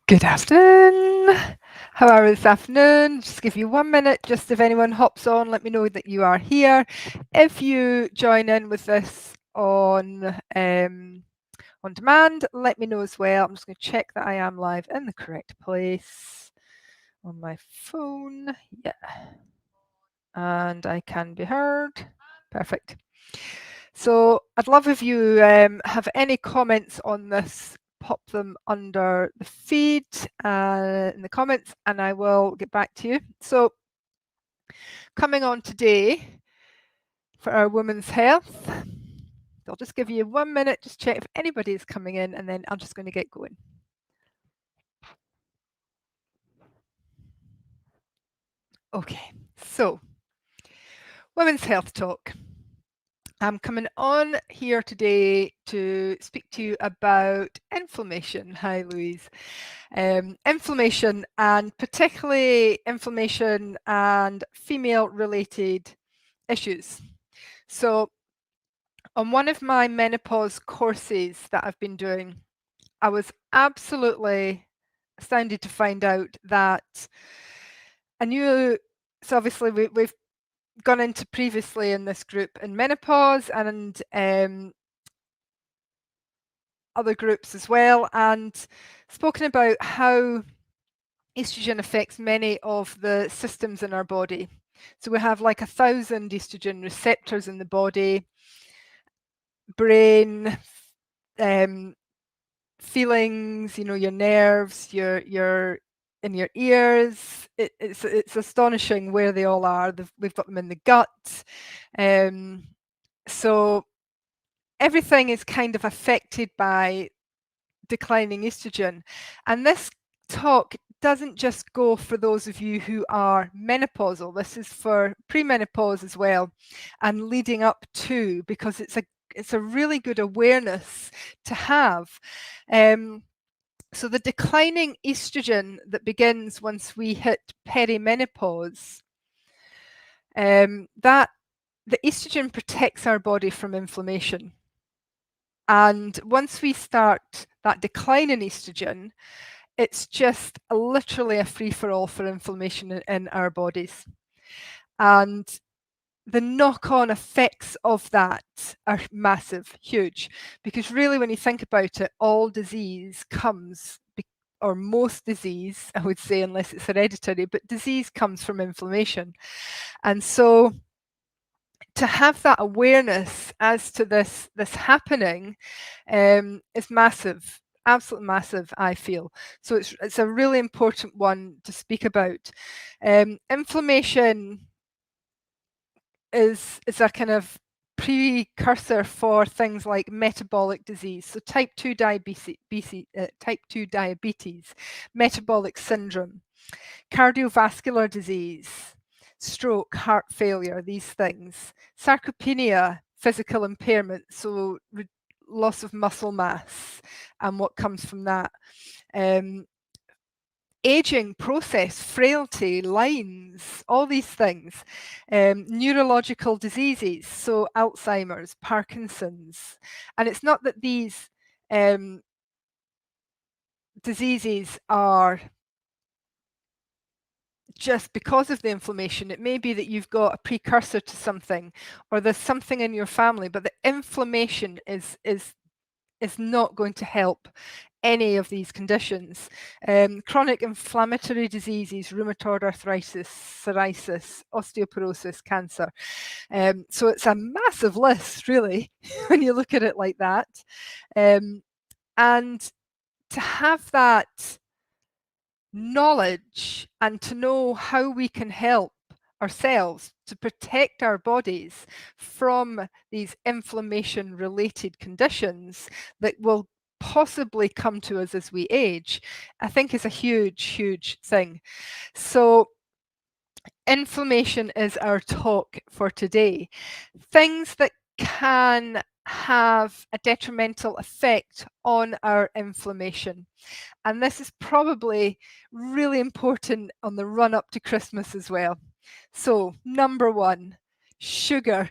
Good afternoon. How are we this afternoon? Just give you 1 minute. Just if anyone hops on, let me know that you are here. If you join in with this on demand, let me know as well. I'm just going to check that I am live in the correct place on my phone. Yeah, and I can be heard. Perfect. So I'd love if you have any comments on this, pop them under the feed in the comments, and I will get back to you. So coming on today for our women's health, I'll just give you 1 minute, just check if anybody is coming in, and then I'm just going to get going. Okay, so women's health talk. I'm coming on here today to speak to you about inflammation. Hi, Louise. Inflammation, and particularly inflammation and female related issues. So, on one of my menopause courses that I've been doing, I was absolutely astounded to find out that I knew. So, obviously, we've gone into previously in this group in menopause and other groups as well, and spoken about how estrogen affects many of the systems in our body. So we have like 1,000 estrogen receptors in the body, brain, feelings, your nerves, your in your ears. It's astonishing where they all are. We've got them in the gut. So everything is kind of affected by declining estrogen. And this talk doesn't just go for those of you who are menopausal. This is for premenopause as well, and leading up to, because it's a really good awareness to have. So the declining estrogen that begins once we hit perimenopause, that the estrogen protects our body from inflammation. And once we start that decline in estrogen, it's just literally a free-for-all for inflammation in our bodies. And the knock-on effects of that are massive, huge, because really when you think about it, all disease comes, or most disease, I would say, unless it's hereditary, but disease comes from inflammation. And so to have that awareness as to this happening is massive, absolutely massive, I feel. So it's a really important one to speak about. Inflammation is a kind of precursor for things like metabolic disease, so type 2 diabetes, metabolic syndrome, cardiovascular disease, stroke, heart failure, these things, sarcopenia, physical impairment, so loss of muscle mass and what comes from that. Aging process, frailty, lines, all these things, neurological diseases, so Alzheimer's, Parkinson's. And it's not that these diseases are just because of the inflammation. It may be that you've got a precursor to something, or there's something in your family, but the inflammation is not going to help any of these conditions. Chronic inflammatory diseases, rheumatoid arthritis, psoriasis, osteoporosis, cancer. So it's a massive list, really, when you look at it like that. And to have that knowledge and to know how we can help ourselves to protect our bodies from these inflammation related conditions that will possibly come to us as we age, I think is a huge, huge thing. So inflammation is our talk for today. Things that can have a detrimental effect on our inflammation. And this is probably really important on the run up to Christmas as well. So, number one, sugar.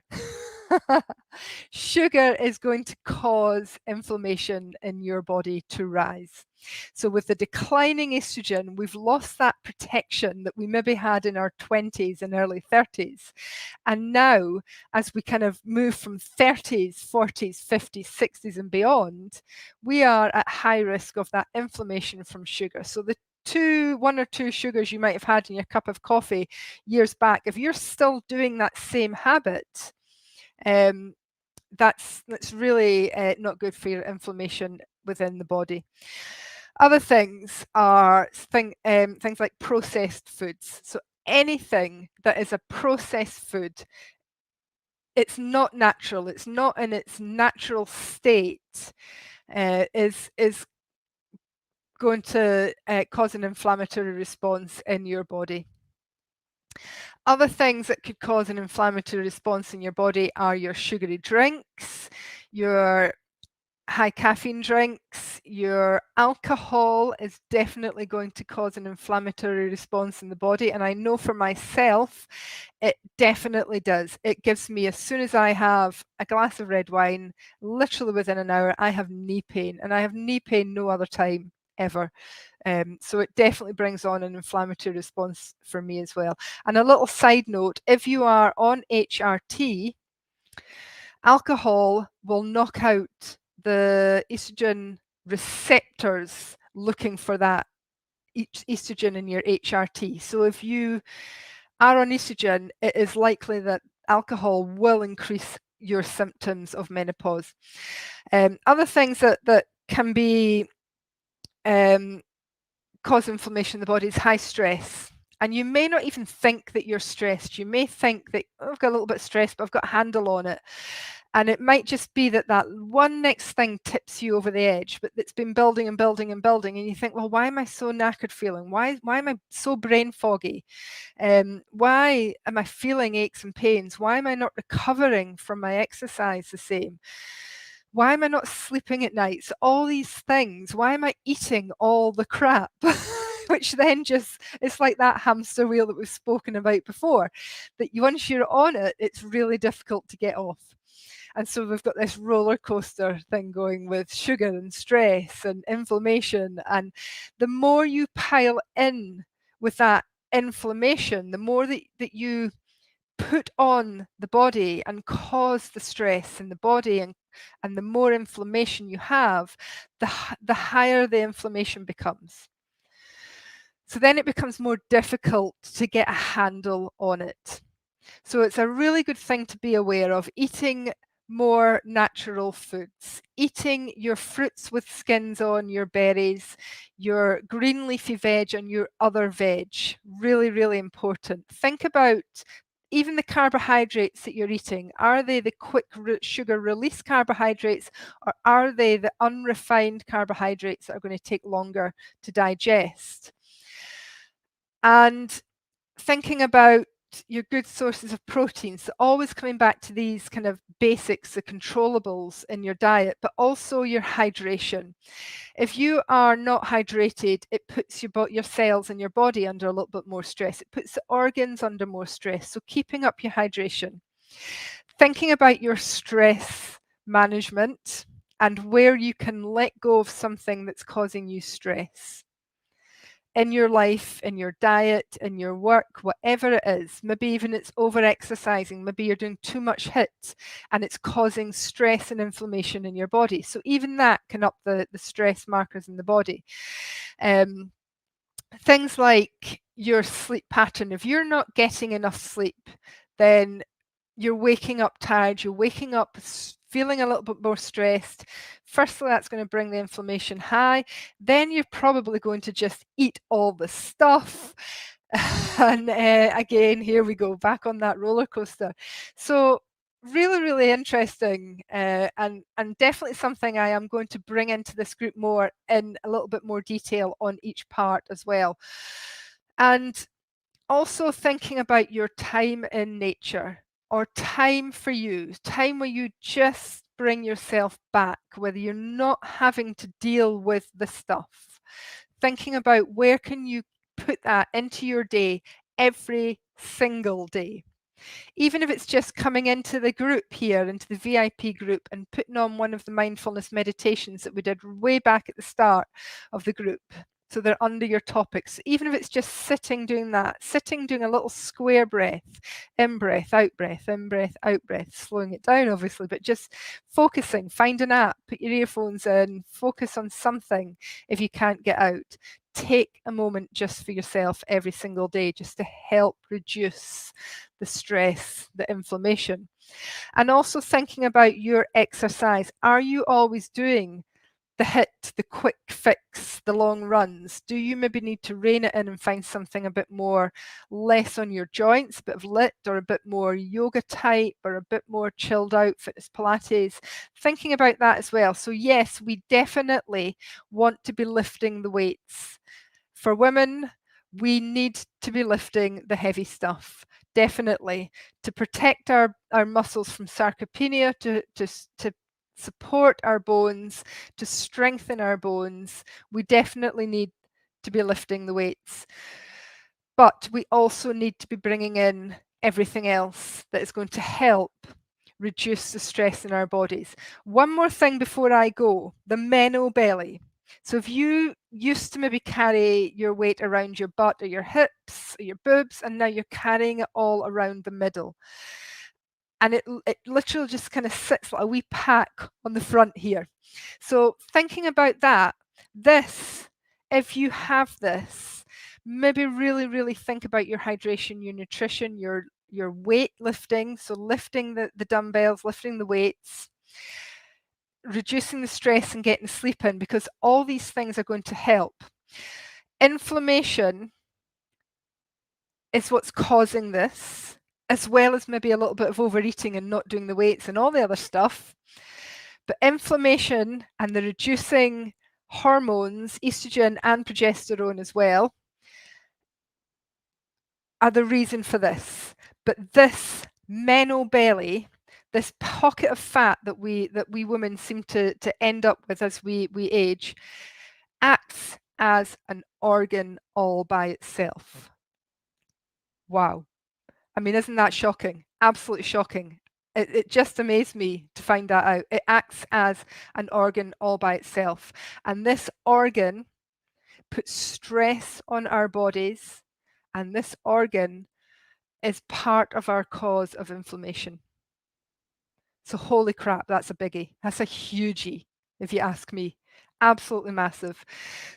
Sugar is going to cause inflammation in your body to rise. So with the declining estrogen, we've lost that protection that we maybe had in our 20s and early 30s. And now, as we kind of move from 30s, 40s, 50s, 60s and beyond, we are at high risk of that inflammation from sugar. So the one or two sugars you might have had in your cup of coffee years back, if you're still doing that same habit, that's really not good for your inflammation within the body. Other things are things like processed foods. So anything that is a processed food, it's not natural. It's not in its natural state. Is going to cause an inflammatory response in your body. Other things that could cause an inflammatory response in your body are your sugary drinks, your high caffeine drinks, your alcohol is definitely going to cause an inflammatory response in the body. And I know for myself, it definitely does. It gives me, as soon as I have a glass of red wine, literally within an hour, I have knee pain, and I have knee pain no other time ever. So it definitely brings on an inflammatory response for me as well. And a little side note, if you are on HRT, alcohol will knock out the estrogen receptors looking for that estrogen in your HRT. So if you are on estrogen, it is likely that alcohol will increase your symptoms of menopause. Other things that can be cause inflammation in the body is high stress. And you may not even think that you're stressed. You may think that, oh, I've got a little bit of stress, but I've got a handle on it. And it might just be that that one next thing tips you over the edge, but it's been building and building and building. And you think, well, why am I so knackered feeling? Why am I so brain foggy? Why am I feeling aches and pains? Why am I not recovering from my exercise the same? Why am I not sleeping at night? So all these things, why am I eating all the crap? Which then just, it's like that hamster wheel that we've spoken about before, that once you're on it, it's really difficult to get off. And so we've got this roller coaster thing going with sugar and stress and inflammation. And the more you pile in with that inflammation, the more that you put on the body and cause the stress in the body, and the more inflammation you have, the higher the inflammation becomes. So then it becomes more difficult to get a handle on it. So it's a really good thing to be aware of, eating more natural foods, eating your fruits with skins on, your berries, your green leafy veg and your other veg. Really, really important. Think about even the carbohydrates that you're eating. Are they the quick sugar release carbohydrates, or are they the unrefined carbohydrates that are going to take longer to digest? And thinking about your good sources of protein. So always coming back to these kind of basics, the controllables in your diet, but also your hydration. If you are not hydrated, it puts your cells in your body under a little bit more stress. It puts the organs under more stress. So keeping up your hydration. Thinking about your stress management and where you can let go of something that's causing you stress in your life, in your diet, in your work, whatever it is. Maybe even it's over exercising. Maybe you're doing too much HIIT and it's causing stress and inflammation in your body. So even that can up the stress markers in the body. Things like your sleep pattern. If you're not getting enough sleep, then you're waking up tired, you're waking up feeling a little bit more stressed. Firstly, that's going to bring the inflammation high. Then you're probably going to just eat all the stuff. And again, here we go, back on that roller coaster. So really, really interesting, and definitely something I am going to bring into this group more in a little bit more detail on each part as well. And also thinking about your time in nature, or time for you, time where you just bring yourself back, whether you're not having to deal with the stuff. Thinking about where can you put that into your day every single day. Even if it's just coming into the group here, into the VIP group, and putting on one of the mindfulness meditations that we did way back at the start of the group. So they're under your topics. Even if it's just sitting doing that, sitting doing a little square breath, in breath, out breath, in breath, out breath, slowing it down obviously, but just focusing, find an app, put your earphones in, focus on something if you can't get out. Take a moment just for yourself every single day, just to help reduce the stress, the inflammation. And also thinking about your exercise. Are you always doing the HIIT, the quick fix, the long runs? Do you maybe need to rein it in and find something a bit more less on your joints, a bit of LIT, or a bit more yoga type, or a bit more chilled out fitness Pilates? Thinking about that as well. So yes, we definitely want to be lifting the weights. For women, we need to be lifting the heavy stuff, definitely, to protect our muscles from sarcopenia, to support our bones, to strengthen our bones. We definitely need to be lifting the weights. But we also need to be bringing in everything else that is going to help reduce the stress in our bodies. One more thing before I go, the Meno belly. So if you used to maybe carry your weight around your butt or your hips or your boobs, and now you're carrying it all around the middle, and it literally just kind of sits like a wee pack on the front here. So thinking about that, this, if you have this, maybe really think about your hydration, your nutrition, your weight lifting. So lifting the dumbbells, lifting the weights, reducing the stress and getting sleep in, because all these things are going to help. Inflammation is what's causing this, as well as maybe a little bit of overeating and not doing the weights and all the other stuff. But inflammation and the reducing hormones, estrogen and progesterone as well, are the reason for this. But this Meno belly, this pocket of fat that we women seem to end up with as we age, acts as an organ all by itself. Wow. I mean, isn't that shocking? Absolutely shocking. It just amazed me to find that out. It acts as an organ all by itself. And this organ puts stress on our bodies, and this organ is part of our cause of inflammation. So holy crap, that's a biggie. That's a hugey, if you ask me. Absolutely massive.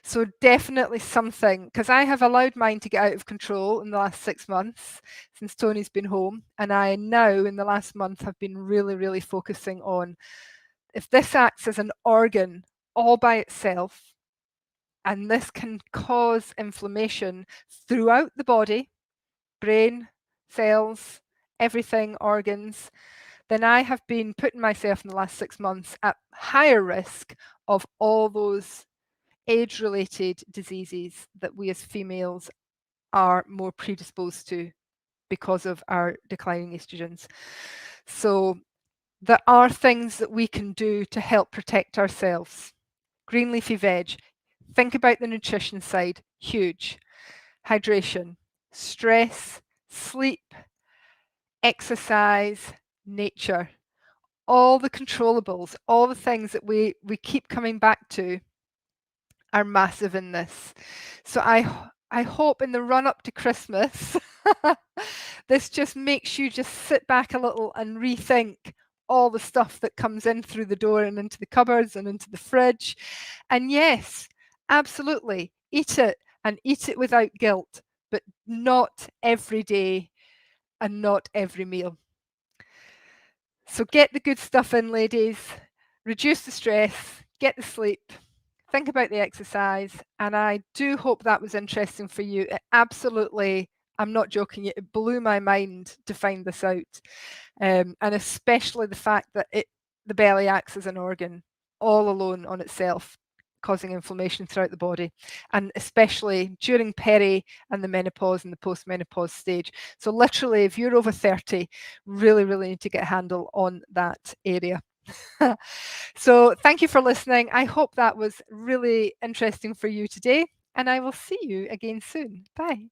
So definitely something, because I have allowed mine to get out of control in the last 6 months since Tony's been home. And I now, in the last month, have been really focusing on, if this acts as an organ all by itself, and this can cause inflammation throughout the body, brain, cells, everything, organs, then I have been putting myself in the last 6 months at higher risk of all those age-related diseases that we as females are more predisposed to because of our declining estrogens. So there are things that we can do to help protect ourselves. Green leafy veg. Think about the nutrition side, huge. Hydration, stress, sleep, exercise, nature. All the controllables, all the things that we keep coming back to are massive in this. So I hope in the run up to Christmas, this just makes you just sit back a little and rethink all the stuff that comes in through the door and into the cupboards and into the fridge. And yes, absolutely, eat it, and eat it without guilt, but not every day and not every meal. So get the good stuff in, ladies. Reduce the stress, get the sleep, think about the exercise. And I do hope that was interesting for you. It absolutely, I'm not joking, it blew my mind to find this out. And especially the fact that the belly acts as an organ all alone on itself, causing inflammation throughout the body, and especially during peri and the menopause and the post-menopause stage. So literally, if you're over 30, really need to get a handle on that area. So thank you for listening. I hope that was really interesting for you today, and I will see you again soon. Bye.